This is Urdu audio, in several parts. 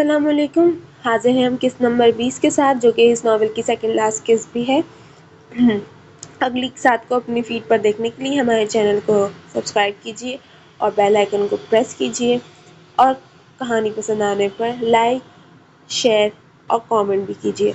السلام علیکم. حاضر ہیں ہم قسط نمبر 20 کے ساتھ، جو کہ اس ناول کی سیکنڈ لاسٹ قسط بھی ہے. اگلی قسط کو اپنی فیڈ پر دیکھنے کے لیے ہمارے چینل کو سبسکرائب کیجیے اور بیل آئیکن کو پریس کیجیے، اور کہانی پسند آنے پر لائک، شیئر اور کامنٹ بھی کیجیے.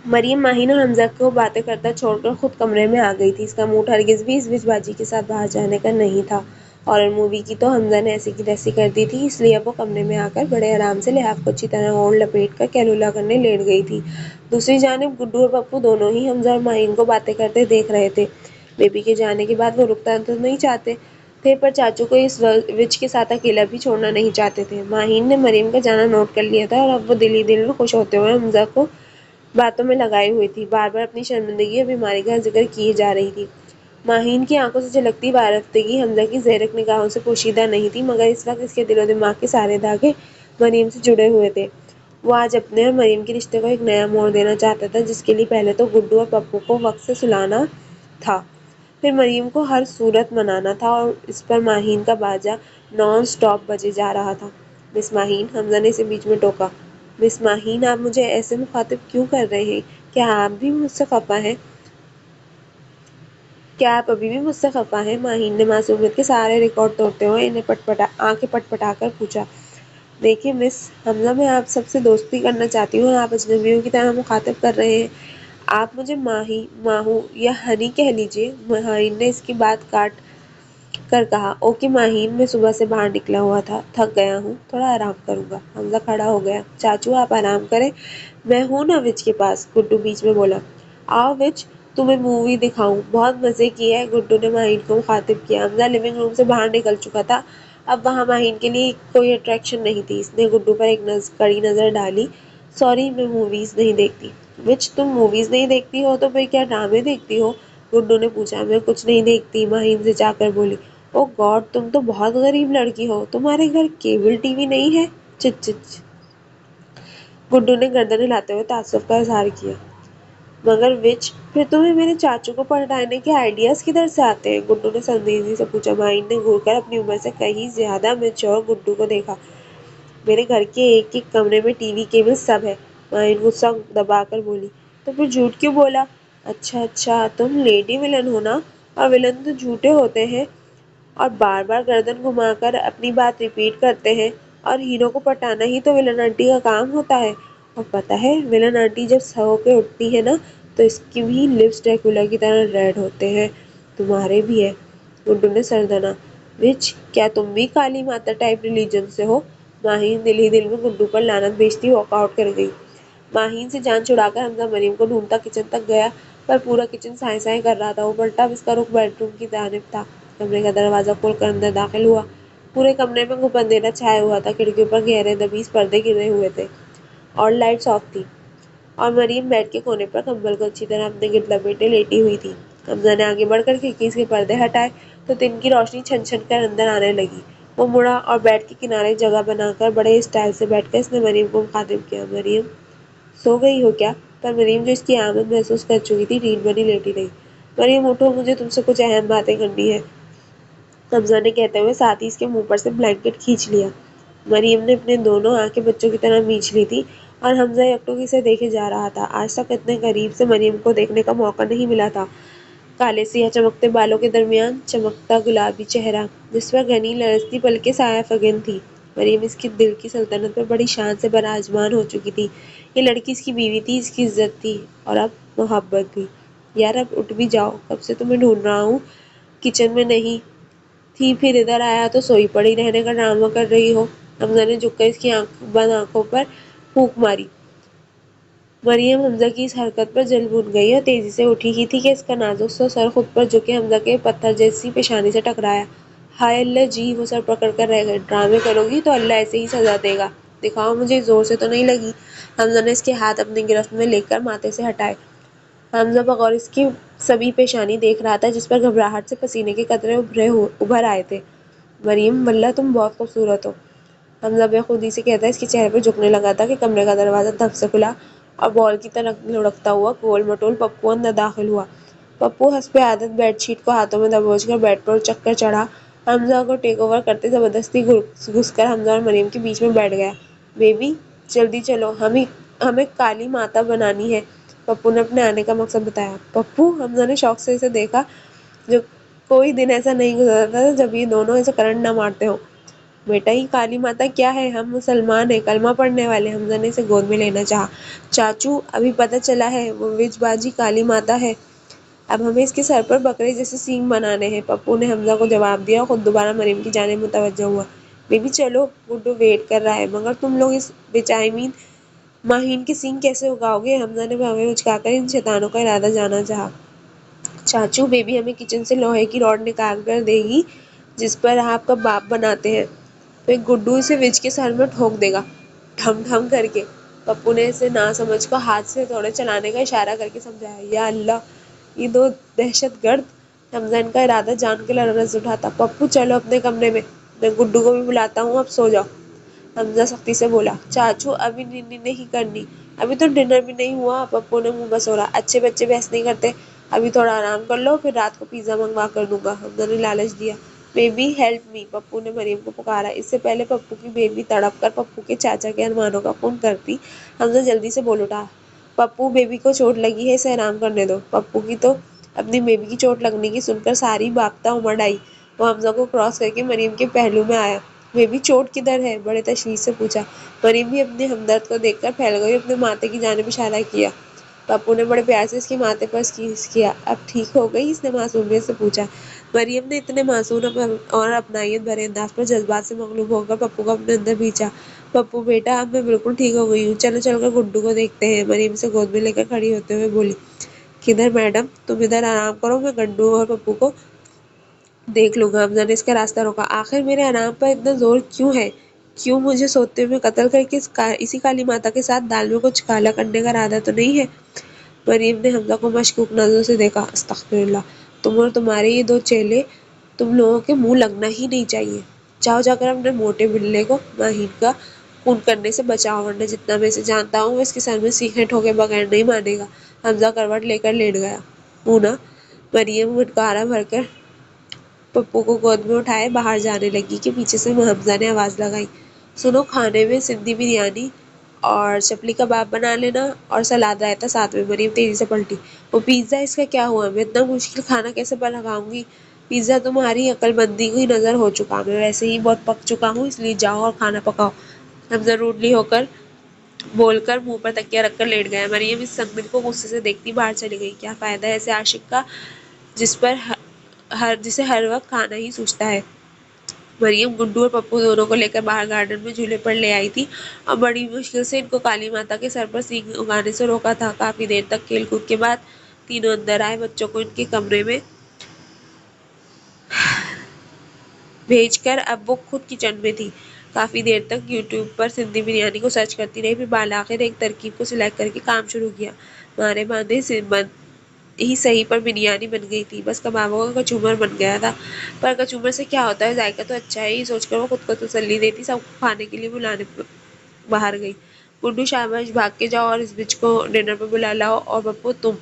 مریم ماہین اور حمزہ کو باتیں کرتا چھوڑ کر خود کمرے میں آ گئی تھی. اس کا موڈ ہرگز بھی اس وج باجی کے ساتھ باہر جانے کا نہیں تھا. ہارر مووی کی تو حمزہ نے ایسی کی تیسی کر دی تھی، اس لیے اب وہ کمرے میں آ کر بڑے آرام سے لحاف کو اچھی طرح اوڑھ لپیٹ کر کیلولا کرنے لیٹ گئی تھی. دوسری جانب گڈو اور پپو دونوں ہی حمزہ اور ماہین کو باتیں کرتے دیکھ رہے تھے. بیبی کے جانے کے بعد وہ رکنا تو نہیں چاہتے تھے، پر چاچو کو اس وچ کے ساتھ اکیلا بھی چھوڑنا نہیں چاہتے تھے. ماہین نے مریم کا جانا نوٹ کر لیا تھا اور اب وہ دل ہی دل میں خوش ہوتے ہوئے حمزہ کو باتوں میں لگائی ہوئی تھی. بار بار اپنی شرمندگی اور بیماری کا ذکر کیے جا رہی تھی. ماہین کی آنکھوں سے جھلکتی وارفتگی حمزہ کی زیرک نگاہوں سے پوشیدہ نہیں تھی، مگر اس وقت اس کے دل و دماغ کے سارے دھاگے مریم سے جڑے ہوئے تھے. وہ آج اپنے اور مریم کے رشتے کو ایک نیا موڑ دینا چاہتا تھا، جس کے لیے پہلے تو گڈو اور پپو کو وقت سے سلانا تھا، پھر مریم کو ہر صورت منانا تھا، اور اس پر ماہین کا باجا نان سٹاپ بجے جا رہا تھا. مس ماہین، حمزہ نے اسے بیچ میں ٹوکا. مس ماہین، آپ مجھے ایسے مخاطب کیوں کر رہے ہیں؟ کیا آپ بھی مجھ سے خفا ہیں؟ کیا آپ ابھی بھی مجھ سے خفا ہیں؟ ماہین نے معصومیت کے سارے ریکارڈ توڑتے ہوئے آنکھیں پٹپٹا کر پوچھا. دیکھیے مس، حمزہ، میں آپ سب سے دوستی کرنا چاہتی ہوں اور آپ اجنبیوں کی طرح مخاطب کر رہے ہیں. آپ مجھے ماہی، ماہو یا ہنی کہہ لیجیے. ماہین نے اس کی بات کاٹ کر کہا. اوکے ماہین، میں صبح سے باہر نکلا ہوا تھا، تھک گیا ہوں، تھوڑا آرام کروں گا. حمزہ کھڑا ہو گیا. چاچو آپ آرام کریں، میں ہوں نا وچ کے پاس. گڈو بیچ میں بولا. آؤ وچ، تمہیں مووی دکھاؤں. بہت مزے کی ہے، گڈو نے ماہین کو مخاطب کیا. حمزہ لیونگ روم سے باہر نکل چکا تھا. اب وہاں ماہین کے لیے کوئی اٹریکشن نہیں تھی. اس نے گڈو پر ایک کڑی نظر ڈالی. سوری، میں موویز نہیں دیکھتی. وچ، تم موویز نہیں دیکھتی ہو تو پھر کیا ڈرامے دیکھتی ہو؟ گڈو نے پوچھا. میں کچھ نہیں دیکھتی، ماہین سے جا کر بولی. او گاڈ، تم تو بہت غریب لڑکی ہو. تمہارے گھر کیبل ٹی وی نہیں ہے؟ چچ چچ. گڈو نے گردن ہلاتے ہوئے تعصب کا اظہار کیا. مگر وچ، پھر تمہیں میرے چاچو کو پلٹانے کے آئیڈیاز کدھر سے آتے ہیں؟ گڈو نے سنجیدگی سے پوچھا. ماہین نے گھور کر اپنی عمر سے کہیں زیادہ میچور گڈو کو دیکھا. میرے گھر کے ایک ایک کمرے میں ٹی وی، کیبل سب ہے. ماہین غصہ دبا کر بولی. تو پھر جھوٹ کیوں بولا؟ اچھا اچھا، تم لیڈی ولن ہو نا، اور ولن تو جھوٹے ہوتے ہیں اور بار بار گردن گھما کر اپنی بات ریپیٹ کرتے ہیں، اور ہیرو کو پٹانا ہی تو ولن آنٹی کا کام ہوتا ہے. اور پتہ ہے، ولن آنٹی جب سو کے اٹھتی ہے نا تو اس کی بھی لپس ڈریکولا کی طرح ریڈ ہوتے ہیں. تمہارے بھی ہے. گڈو نے سر دنا. وچ، کیا تم بھی کالی ماتا ٹائپ ریلیجن سے ہو؟ ماہین دل ہی دل میں گڈو پر لعنت بھیجتی واک آؤٹ کر گئی. ماہین سے جان چھڑا کر حمزہ مریم کو ڈھونڈتا کچن تک گیا، پر پورا کچن سائیں سائیں کر رہا تھا. وہ پلٹا، اس کا رخ بیڈ روم کی جانب تھا. کمرے کا دروازہ کھول کر اندر داخل ہوا. پورے کمرے میں گھپ اندھیرا چھایا ہوا تھا. کھڑکیوں پر گہرے دبیز پردے گرے ہوئے تھے اور لائٹس آف تھی، اور مریم بیڈ کے کونے پر کمبل کو اچھی طرح اپنے گرد لپیٹے لیٹی ہوئی تھی. حمزہ نے آگے بڑھ کر کھڑکی سے پردے ہٹائے تو دن کی روشنی چھن چھن کر اندر آنے لگی. وہ مڑا اور بیڈ کے کنارے جگہ بنا کر بڑے اسٹائل سے بیٹھ کر اس نے مریم کو مخاطب کیا. مریم، سو گئی ہو کیا؟ پر مریم، جو اس کی آمد محسوس کر چکی تھی، نیند بنی لیٹی رہی. مریم اٹھو، مجھے تم سے کچھ اہم باتیں کرنی ہے، حمزہ نے کہتے ہوئے ساتھ ہی اس کے منہ پر سے بلینکٹ کھینچ لیا. مریم نے اپنے دونوں آنکھیں بچوں کی طرح میچ لی تھی اور حمزہ یکٹوکی سے دیکھے جا رہا تھا. آج تک اتنے قریب سے مریم کو دیکھنے کا موقع نہیں ملا تھا. کالے سیاہ چمکتے بالوں کے درمیان چمکتا گلابی چہرہ، جس پر گھنی لرزتی پلکیں سایہ فگن تھیں. مریم اس کی دل کی سلطنت پر بڑی شان سے براجمان ہو چکی تھی. یہ لڑکی اس کی بیوی تھی، اس کی عزت تھی، اور اب محبت بھی. یار اب اٹھ بھی جاؤ، کب سے تمہیں ڈھونڈ رہا ہوں. کچن میں نہیں تھی، پھر ادھر آیا تو سوئی پڑی رہنے کا ڈرامہ کر رہی ہو. حمزہ نے جھک کر اس کی بند آنکھوں پر پھونک ماری. مریم حمزہ کی اس حرکت پر جل بھن گئی اور تیزی سے اٹھی ہی تھی کہ اس کا نازک سا سر خود پر جھکے حمزہ کے پتھر جیسی پیشانی سے ٹکرایا. ہائے اللہ جی، وہ سر پکڑ کر رہ گئے. ڈرامے کرو گی تو اللہ ایسے ہی سزا دے گا. دکھاؤ مجھے، زور سے تو نہیں لگی؟ حمزہ نے اس کے ہاتھ اپنی گرفت میں لے کر ماتھے سے ہٹائے. حمزہ بغور اس کی سبھی پیشانی دیکھ رہا تھا، جس پر گھبراہٹ سے پسینے کے قطرے ابھر آئے تھے. مریم، واللہ تم بہت خوبصورت ہو، حمزہ بے خودی سے کہتا اس کے چہرے پر جھکنے لگا تھا کہ کمرے کا دروازہ دھپ سے کھلا اور بال کی طرح لڑکتا ہوا گول مٹول پپو اندر داخل ہوا. پپو حسب عادت بیڈ شیٹ کو ہاتھوں میں دبوچ کر بیڈ پر اچک کر چڑھا. حمزہ کو ٹیک اوور کرتے زبردستی گھس کر حمزہ اور مریم کے بیچ میں بیٹھ گیا. بیبی جلدی چلو، ہمیں کالی ماتا بنانی ہے، پپو نے اپنے آنے کا مقصد بتایا۔ پپو، حمزہ نے شوق سے اسے دیکھا۔ جو کوئی دن ایسا نہیں گزرتا تھا جب یہ دونوں اسے کرنٹ نہ مارتے ہوں۔ بیٹا، یہ کالی ماتا کیا ہے؟ ہم مسلمان ہیں، کلمہ پڑھنے والے۔ حمزہ نے اسے گود میں لینا چاہا۔ چاچو، ابھی پتہ چلا ہے وہ وچ باجی کالی ماتا ہے، اب ہمیں اس کے سر پر بکرے جیسے سینگ بنانے ہیں۔ پپو نے حمزہ کو جواب دیا اور خود دوبارہ مریم کی جانب متوجہ ہوا۔ بیبی چلو، گڈو ویٹ کر رہا ہے، مگر تم لوگ اس بچائمین ماہین کے سینگ کیسے اگاؤ گے؟ حمزہ نے بھویں اچکا کر ان شیطانوں کا ارادہ جانا چاہا۔ چاچو، بیبی ہمیں کچن سے لوہے کی راڈ نکال کر دے گی جس پر آپ کا باپ بناتے ہیں، پھر گڈو اسے وچ کے سر میں ٹھوک دے گا، ڈھم ڈھم کر کے۔ پپو نے اسے ناسمجھ کو ہاتھ سے تھوڑے چلانے کا اشارہ کر کے سمجھایا۔ یا اللہ، یہ دو دہشت گرد! حمزہ ان کا ارادہ جان کے لرز اٹھا تھا۔ پپو چلو اپنے کمرے میں گڈو کو بھی بلاتا ہوں، اب سو جاؤ۔ حمزہ سختی سے بولا۔ چاچو، ابھی نیند نہیں کرنی، ابھی تو ڈنر بھی نہیں ہوا۔ پپو نے منہ بسوڑا۔ اچھے بچے بحث نہیں کرتے، ابھی تھوڑا آرام کر لو، پھر رات کو پیزا منگوا کر دوں گا، حمزہ نے لالچ دیا۔ بیبی ہیلپ می، پپو نے مریم کو پکارا۔ اس سے پہلے پپو کی بیبی تڑپ کر پپو کے چاچا کے ارمانوں کا خون کرتی، حمزہ جلدی سے بول اٹھا۔ پپو، بیبی کو چوٹ لگی ہے، اسے آرام کرنے دو۔ پپو کی تو اپنی بیبی کی چوٹ لگنے کی سن کر ساری بابتا امڑ آئی۔ وہ حمزہ کو کراس کر کے مریم کے پہلو میں آیا۔ بیبی چوٹ کدھر ہے؟ بڑے تشویش سے پوچھا۔ مریم بھی اپنے ہمدرد کو دیکھ کر پھیل گئی، اپنے ماتھے کی جانب اشارہ کیا۔ پپو نے بڑے پیار سے اس کے ماتھے پر کس کیا۔ اب ٹھیک ہو گئی؟ اس نے معصومیت سے پوچھا۔ مریم نے اتنے معصوم اور اپنائیت بھرے انداز پر جذبات سے مغلوب ہو کر پپو کو اپنے اندر کھینچا۔ پپو بیٹا، اب میں بالکل ٹھیک ہو گئی ہوں، چلو چل کر گڈو کو دیکھتے ہیں، مریم اسے گود میں لے کر کھڑی ہوتے ہوئے بولی۔ کدھر میڈم؟ تم ادھر آرام کرو، میں گڈو اور پپو کو دیکھ لوں گا۔ حمزہ نے اس کا راستہ روکا۔ آخر میرے آرام پر اتنا زور کیوں ہے؟ کیوں مجھے سوتے ہوئے قتل کر کے اسی کالی ماتا کے ساتھ دال میں کچھ کالا کرنے کا ارادہ تو نہیں ہے؟ مریم نے حمزہ کو مشکوک نظروں سے دیکھا۔ استغفراللہ، تم اور تمہارے یہ دو چیلے، تم لوگوں کے منہ لگنا ہی نہیں چاہیے۔ جاؤ جا کر اپنے موٹے بلے کو ماہین کا خون کرنے سے بچاؤ، ورنہ جتنا میں اسے جانتا ہوں وہ اس کے سر میں سینگیں ٹھوکے بغیر نہیں مانے گا۔ حمزہ کروٹ لے کر لیٹ گیا۔ مونا، مریم گھٹکارا بھر کر پپو کو گود میں اٹھائے باہر جانے لگی کہ پیچھے سے حمزہ نے آواز لگائی۔ سنو، کھانے میں سندھی بریانی اور چپلی کباب بنا لینا، اور سلاد رائتا ساتھ میں۔ مریم تیزی سے پلٹی۔ وہ پیزا، اس کا کیا ہوا؟ میں اتنا مشکل کھانا کیسے پکاؤں گی؟ پیزا تمہاری عقل مندی کی نظر ہو چکا، میں ویسے ہی بہت پک چکا ہوں، اس لیے جاؤ اور کھانا پکاؤ۔ حمزہ روڈلی ہو کر بول کر منہ پر تکیہ رکھ کر لیٹ گیا۔ مریم اس سنگمن کو غصے سے دیکھتی باہر چلی گئی۔ کیا فائدہ ہے ایسے عاشق کا جسے ہر وقت کھانا ہی سوچتا ہے۔ مریم گڈو اور پپو دونوں کو لے کر باہر گارڈن میں جھولے پر لے آئی تھی اور بڑی مشکل سے ان کو کالی ماتا کے سر پر سینگ اگانے سے روکا تھا۔ کافی دیر تک کھیل کود کے بعد تینوں اندر آئے، بچوں کو ان کے کمرے میں بھیج کر اب وہ خود کچن میں تھی۔ کافی دیر تک یوٹیوب پر سندھی بریانی کو سرچ کرتی رہی، پھر بالآخر ایک ترکیب کو سلیکٹ کر کے کام شروع کیا۔ مارے باندھے ہی صحیح پر بریانی بن گئی تھی، بس کبابوں کا کچومر بن گیا تھا۔ پر کچومر سے کیا ہوتا ہے، ذائقہ تو اچھا ہے، یہ سوچ کر وہ خود کو تسلی دیتی سب کو کھانے کے لیے بلانے باہر گئی۔ گڈو، شاباش، بھاگ کے جاؤ اور اس بچ کو ڈنر پر بلا لاؤ، اور پپو تم۔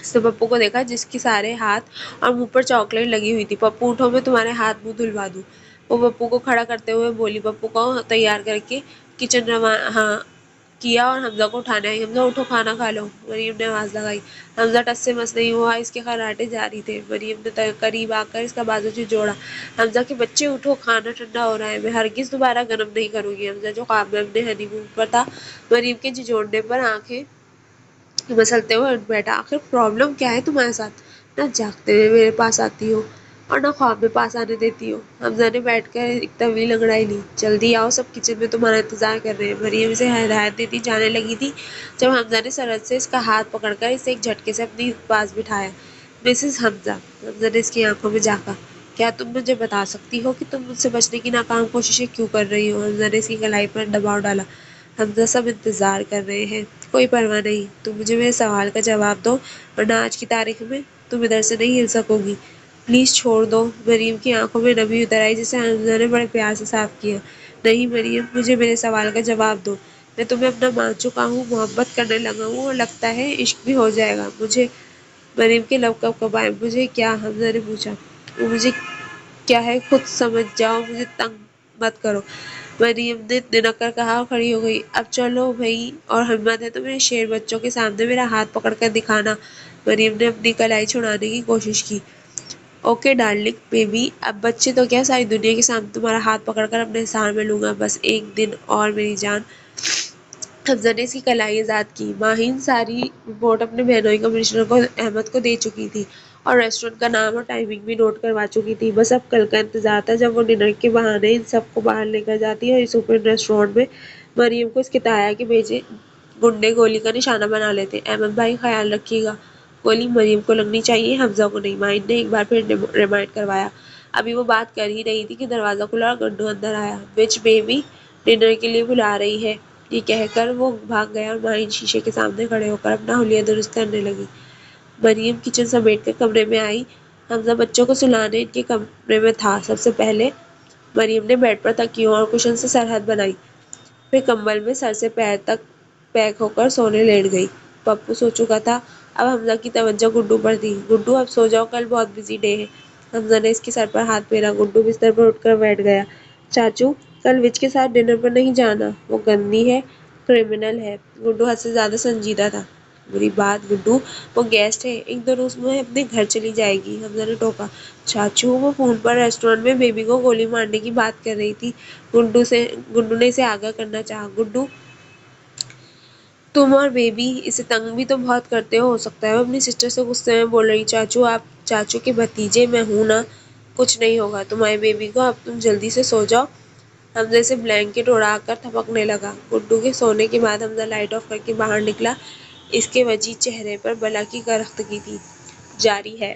اس نے پپو کو دیکھا جس کے سارے ہاتھ اور منہ پر چاکلیٹ لگی ہوئی تھی۔ پپو اٹھو، میں تمہارے ہاتھ منہ دھلوا دوں۔ وہ پپو کو کھڑا کرتے ہوئے بولی۔ پپو کو تیار کر کے کچن روانہ کیا اور حمزہ کو اٹھانے آئی۔ حمزہ اٹھو، کھانا کھا لو، مریم نے آواز لگائی۔ حمزہ ٹس سے مس نہیں ہوا، اس کے خراٹے جاری تھے۔ مریم نے قریب آ کر اس کا بازو جھنجھوڑا۔ حمزہ کے بچے اٹھو، کھانا ٹھنڈا ہو رہا ہے، میں ہرگز دوبارہ گرم نہیں کروں گی۔ حمزہ جو خواب میں اپنے ہنی مون پر تھا، مریم کے جھنجھوڑنے پر آنکھیں مسلتے ہوئے اٹھ بیٹھا۔ آخر پرابلم کیا ہے تمہارے ساتھ؟ نہ جاگتے ہوئے میرے پاس آتی ہو اور نہ خواب میں پاس آنے دیتی ہو۔ حمزہ نے بیٹھ کر ایک طویل انگڑائی لی۔ جلدی آؤ، سب کچن میں تمہارا انتظار کر رہے ہیں۔ مریم اسے ہدایت دیتی جانے لگی تھی جب حمزہ نے سرعت سے اس کا ہاتھ پکڑ کر اسے ایک جھٹکے سے اپنے پاس بٹھایا۔ مسز حمزہ، حمزہ نے اس کی آنکھوں میں جھانکا، کیا تم مجھے بتا سکتی ہو کہ تم مجھ سے بچنے کی ناکام کوششیں کیوں کر رہی ہو؟ حمزہ نے اس کی کلائی پر دباؤ ڈالا۔ حمزہ، سب انتظار کر رہے ہیں، کوئی پرواہ نہیں، تم مجھے میرے سوال کا جواب دو، ورنہ آج کی تاریخ میں تم ادھر سے نہیں ہل سکو گی۔ پلیز چھوڑ دو۔ مریم کی آنکھوں میں نمی اتر آئی جسے حمزہ نے بڑے پیار سے صاف کیا۔ نہیں مریم، مجھے میرے سوال کا جواب دو، میں تمہیں اپنا مان چکا ہوں، محبت کرنے لگا ہوں اور لگتا ہے عشق بھی ہو جائے گا۔ مجھے مریم کے لب کب-کبائے۔ مجھے کیا؟ حمزہ نے پوچھا۔ وہ مجھے کیا ہے خود سمجھ جاؤ، مجھے تنگ مت کرو۔ مریم نے ننک کر کہا اور کھڑی ہو گئی۔ اب چلو بھائی، اور ہمت ہے تو میرے شیر بچوں کے سامنے میرا ہاتھ پکڑ کر دکھانا۔ مریم نے اپنی کلائی چھڑانے کی کوشش کی۔ اوکے ڈارلنگ بیبی، اب بچے تو کیا، ساری دنیا کے سامنے تمہارا ہاتھ پکڑ کر اپنے سار میں لوں گا، بس ایک دن اور میری جان۔ حمزہ نے اس کی کلائی آزاد کی۔ ماہین ساری رپورٹ اپنے بہنوئی کمشنر کو احمد کو دے چکی تھی اور ریسٹورینٹ کا نام اور ٹائمنگ بھی نوٹ کروا چکی تھی۔ بس اب کل کا انتظار تھا جب وہ ڈنر کے بہانے ان سب کو باہر لے کر جاتی اور اس اوپن ریسٹورینٹ میں مریم کو اس کے تایا کے بھیجے گنڈے گولی کا نشانہ بنا لیتے۔ احمد بھائی خیال رکھیے گا، گولی مریم کو لگنی چاہیے، حمزہ کو نہیں، ماہین نے ایک بار پھر ریمائنڈ کروایا۔ ابھی وہ بات کر ہی رہی تھی کہ دروازہ کھلا اور گڈو اندر آیا۔ وچ بیبی ڈنر کے لیے بلا رہی ہے، یہ کہہ کر وہ بھاگ گیا اور ماہین شیشے کے سامنے کھڑے ہو کر اپنا حلیہ درست کرنے لگی۔ مریم کچن سمیٹ کر کمرے میں آئی۔ حمزہ بچوں کو سلانے ان کے کمرے میں تھا۔ سب سے پہلے مریم نے بیڈ پر تکیوں اور کشن سے سرحد بنائی، پھر کمبل میں سر سے پیر تک پیک ہو کر سونے لیٹ گئی۔ پپو سو چکا تھا، اب حمزہ کی توجہ گڈو پر تھی۔ گڈو اب سو جاؤ، کل بہت بزی ڈے ہے۔ حمزہ نے اس کے سر پر ہاتھ پھیرا۔ گڈو بستر پر اٹھ کر بیٹھ گیا۔ چاچو کل وچ کے ساتھ ڈنر پر نہیں جانا، وہ گندی ہے، کرمنل ہے۔ گڈو حد سے زیادہ سنجیدہ تھا۔ بری بات گڈو، وہ گیسٹ ہے، ایک دو روز میں اپنے گھر چلی جائے گی۔ حمزہ نے ٹوکا۔ چاچو وہ فون پر ریسٹورینٹ میں بیبی کو گولی مارنے کی بات کر رہی تھی۔ گڈو نے اسے آگاہ کرنا چاہا۔ گڈو تم اور بیبی اسے تنگ بھی تو بہت کرتے ہو سکتا ہے وہ اپنی سسٹر سے غصے میں بول رہی۔ چاچو آپ چاچو کے بھتیجے، میں ہوں نا، کچھ نہیں ہوگا تمہاری بیبی کو، اب تم جلدی سے سو جاؤ۔ حمزے سے بلینکٹ اڑا کر تھپکنے لگا۔ گڈو کے سونے کے بعد حمزہ لائٹ آف کر کے باہر نکلا۔ اس کے وجیز چہرے پر بلا کی کرختگی تھی۔ جاری ہے۔